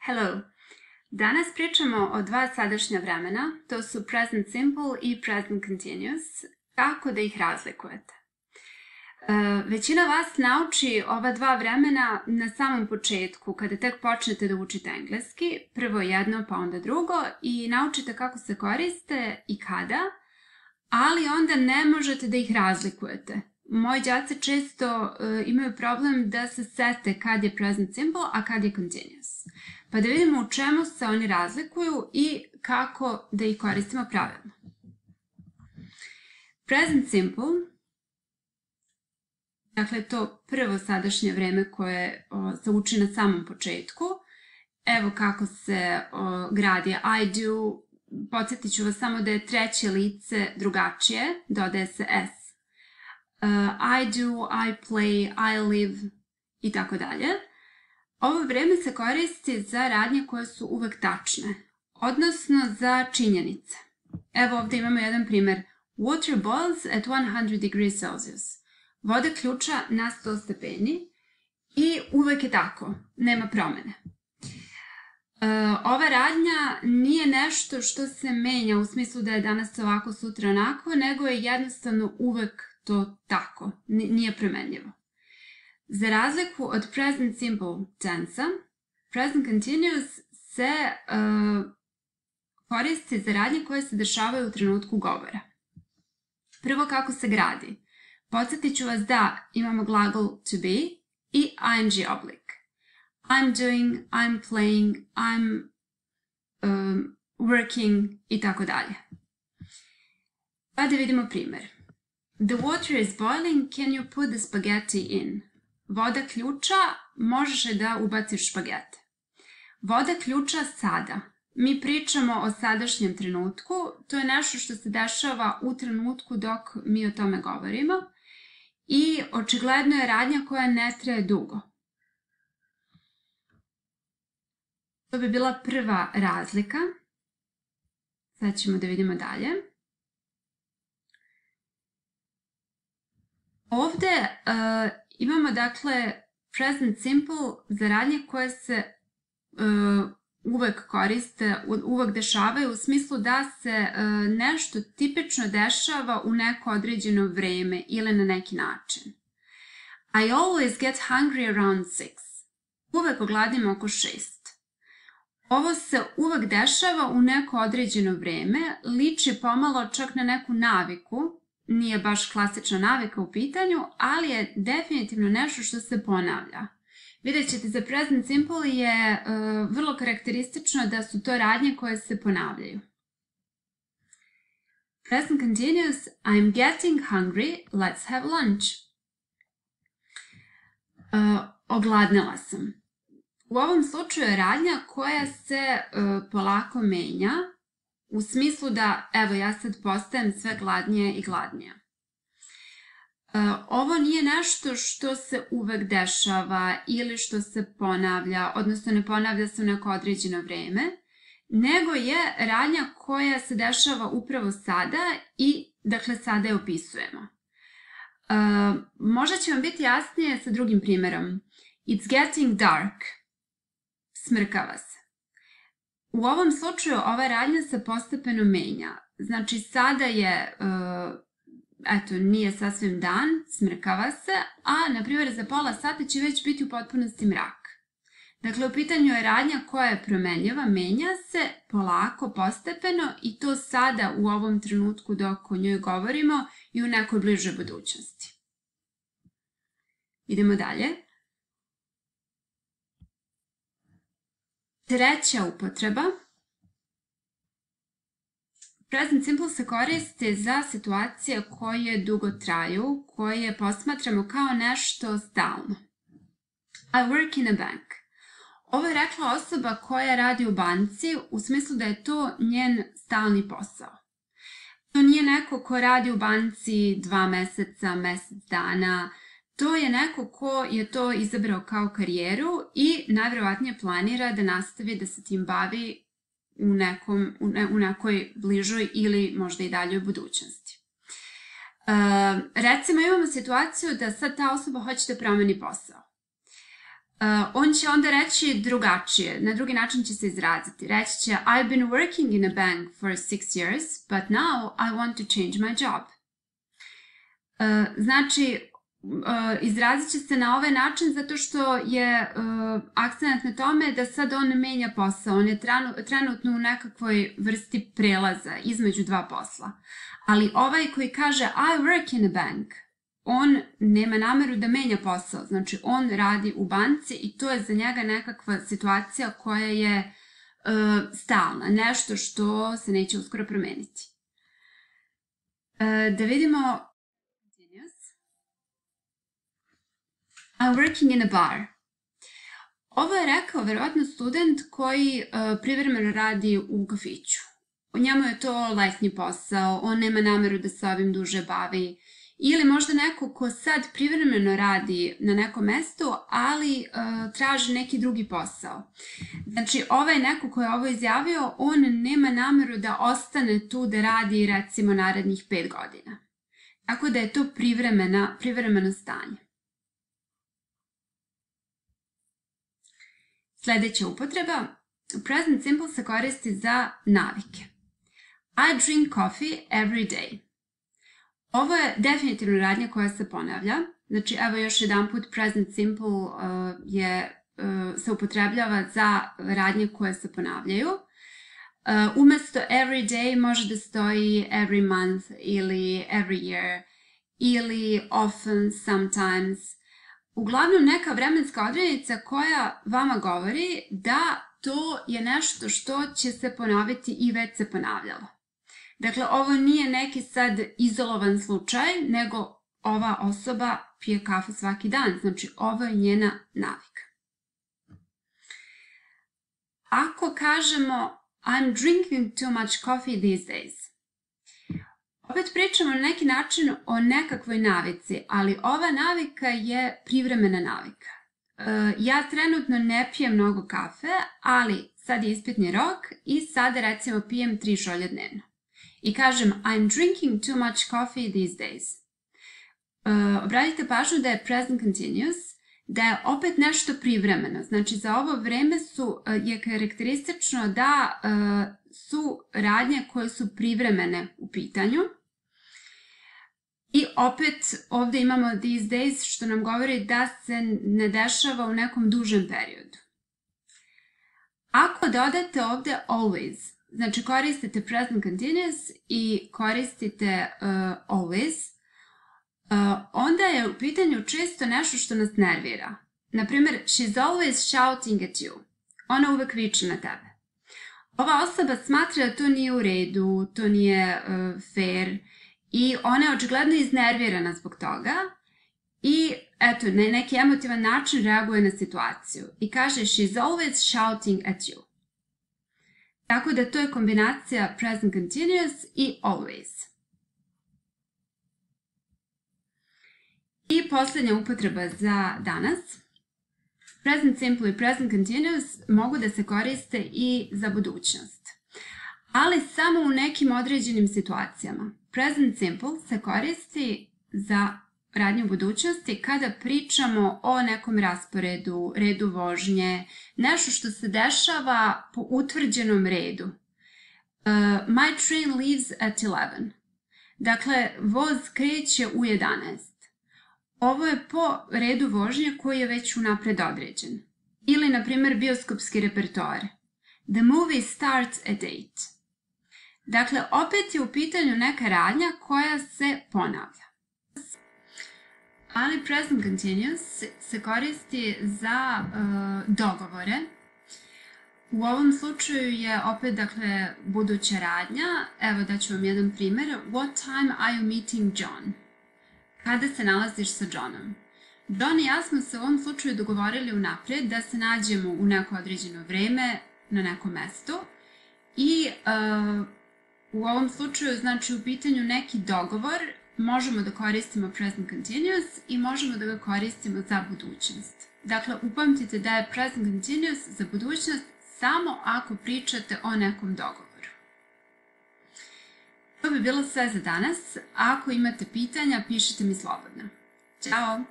Hello! Danas pričamo o dva sadašnja vremena, to su present simple i present continuous, kako da ih razlikujete. Većina vas nauči ova dva vremena na samom početku, kada tek počnete da učite engleski, prvo jedno pa onda drugo, i naučite kako se koriste i kada, ali onda ne možete da ih razlikujete. Moji đaci često imaju problem da se sete kad je present simple, a kad je continuous. Pa da vidimo u čemu se oni razlikuju i kako da ih koristimo pravilno. Present simple, dakle to prvo sadašnje vreme koje se uči na samom početku. Evo kako se gradi I do, podsjetit ću vas samo da je treće lice drugačije, dodaje se S. I do, I play, I live i tako dalje. Ovo vreme se koristi za radnje koje su uvek tačne, odnosno za činjenice. Evo ovdje imamo jedan primjer. Water boils at 100 degrees Celsius. Voda ključa na 100 stepeni i uvek je tako, nema promene. Ova radnja nije nešto što se menja u smislu da je danas ovako, sutra onako, nego je jednostavno uvek to tako, nije promenljivo. Za razliku od present simple tense-a, present continuous se koristi za radnje koje se dešavaju u trenutku govora. Prvo kako se gradi. Podsjetit ću vas da imamo glagol to be i ing oblik. I'm doing, I'm playing, I'm working i tako dalje. Pa da vidimo primjer. The water is boiling, can you put the spaghetti in? Voda ključa, možeš li da ubaciš špagete? Voda ključa sada. Mi pričamo o sadašnjem trenutku, to je nešto što se dešava u trenutku dok mi o tome govorimo i očigledno je radnja koja ne traje dugo. To bi bila prva razlika. Sad ćemo da vidimo dalje. Ovdje imamo dakle present simple za radnje koje se uvek koriste, uvek dešavaju u smislu da se nešto tipično dešava u neko određeno vreme ili na neki način. I always get hungry around 6. Uvek ogladim oko 6. Ovo se uvek dešava u neko određeno vreme, liči pomalo čak na neku naviku, nije baš klasična navika u pitanju, ali je definitivno nešto što se ponavlja. Vidjet ćete za present simple je vrlo karakteristično da su to radnje koje se ponavljaju. Present continuous, I'm getting hungry, let's have lunch. Ogladnila sam. U ovom slučaju je radnja koja se polako menja, u smislu da, evo, ja sad postajem sve gladnije i gladnija. Ovo nije nešto što se uvek dešava ili što se ponavlja, odnosno ne ponavlja se u neko određeno vreme, nego je radnja koja se dešava upravo sada i, dakle, sada je opisujemo. Možda će vam biti jasnije sa drugim primjerom. It's getting dark. Smrkava se. U ovom slučaju ova radnja se postepeno menja. Znači sada je, eto, nije sasvim dan, smrkava se, a na primjer za pola sata će već biti u potpunosti mrak. Dakle, u pitanju je radnja koja je promenljiva, menja se polako, postepeno i to sada u ovom trenutku dok o njoj govorimo i u nekoj bližoj budućnosti. Idemo dalje. Treća upotreba. Present simple se koristi za situacije koje dugo traju, koje posmatramo kao nešto stalno. I work in a bank. Ovo je rekla osoba koja radi u banci u smislu da je to njen stalni posao. To nije neko ko radi u banci 2 meseca, mesec dana. To je neko ko je to izabrao kao karijeru i najvjerovatnije planira da nastavi da se tim bavi u nekoj bližoj ili možda i daljoj budućnosti. Recimo imamo situaciju da sad ta osoba hoće da promeni posao. On će onda reći drugačije, na drugi način će se izraziti. Reći će I've been working in a bank for 6 years, but now I want to change my job. Znači, izrazit će se na ovaj način zato što je akcent na tome da sad on menja posao. On je trenutno u nekakvoj vrsti prelaza između dva posla. Ali ovaj koji kaže I work in a bank, on nema nameru da menja posao. Znači, on radi u banci i to je za njega nekakva situacija koja je stalna. Nešto što se neće uskoro promeniti. Da vidimo I'm working in a bar. Ovo je rekao verovatno student koji privremeno radi u kafiću. U njemu je to letnji posao, on nema nameru da se ovim duže bavi. Ili možda neko ko sad privremeno radi na nekom mestu, ali traži neki drugi posao. Znači, ovaj neko ko je ovo izjavio, on nema nameru da ostane tu da radi recimo narednih 5 godina. Tako da je to privremeno stanje. Sljedeća upotreba. Present simple se koristi za navike. I drink coffee every day. Ovo je definitivno radnja koja se ponavlja. Znači, evo još jedan put, present simple se upotrebljava za radnje koje se ponavljaju. Umesto every day može da stoji every month ili every year ili often, sometimes. Uglavnom neka vremenska odrednica koja vama govori da to je nešto što će se ponoviti i već se ponavljalo. Dakle, ovo nije neki sad izolovan slučaj, nego ova osoba pije kafu svaki dan. Znači, ovo je njena navika. Ako kažemo I'm drinking too much coffee these days, opet pričamo na neki način o nekakvoj navici, ali ova navika je privremena navika. Ja trenutno ne pijem mnogo kafe, ali sad je ispitni rok i sada recimo pijem 3 šolje dnevno. I kažem I'm drinking too much coffee these days. Obratite pažnju da je present continuous, da je opet nešto privremeno. Znači za ovo vreme je karakteristično da su radnje koje su privremene u pitanju. I opet ovdje imamo these days što nam govori da se ne dešava u nekom dužem periodu. Ako dodate ovdje always, znači koristite present continuous i koristite always, onda je u pitanju često nešto što nas nervira. Naprimjer, she's always shouting at you. Ona uvek viče na tebe. Ova osoba smatra da to nije u redu, to nije fair i ona je očigledno iznervirana zbog toga i eto, na neki emotivan način reaguje na situaciju i kaže she's always shouting at you. Tako da to je kombinacija present continuous i always. I posljednja upotreba za danas. Present simple i present continuous mogu da se koriste i za budućnost, ali samo u nekim određenim situacijama. Present simple se koristi za radnje u budućnosti kada pričamo o nekom rasporedu, redu vožnje, nešto što se dešava po utvrđenom redu. My train leaves at 11. Dakle, voz kreće u 11. Ovo je po redu vožnje koji je već unapred određen. Ili, na primjer, bioskopski repertoar. The movie starts at 8. Dakle, opet je u pitanju neka radnja koja se ponavlja. Ali present continuous se koristi za dogovore. U ovom slučaju je opet, dakle, buduća radnja. Evo daću vam jedan primjer. What time are you meeting John? Kada se nalaziš sa Johnom? John i ja smo se u ovom slučaju dogovorili unaprijed da se nađemo u neko određeno vreme na nekom mestu i u ovom slučaju, znači u pitanju neki dogovor, možemo da koristimo present continuous i možemo da ga koristimo za budućnost. Dakle, upamtite da je present continuous za budućnost samo ako pričate o nekom dogovoru. To bi bilo sve za danas. Ako imate pitanja, pišite mi slobodno. Ćao!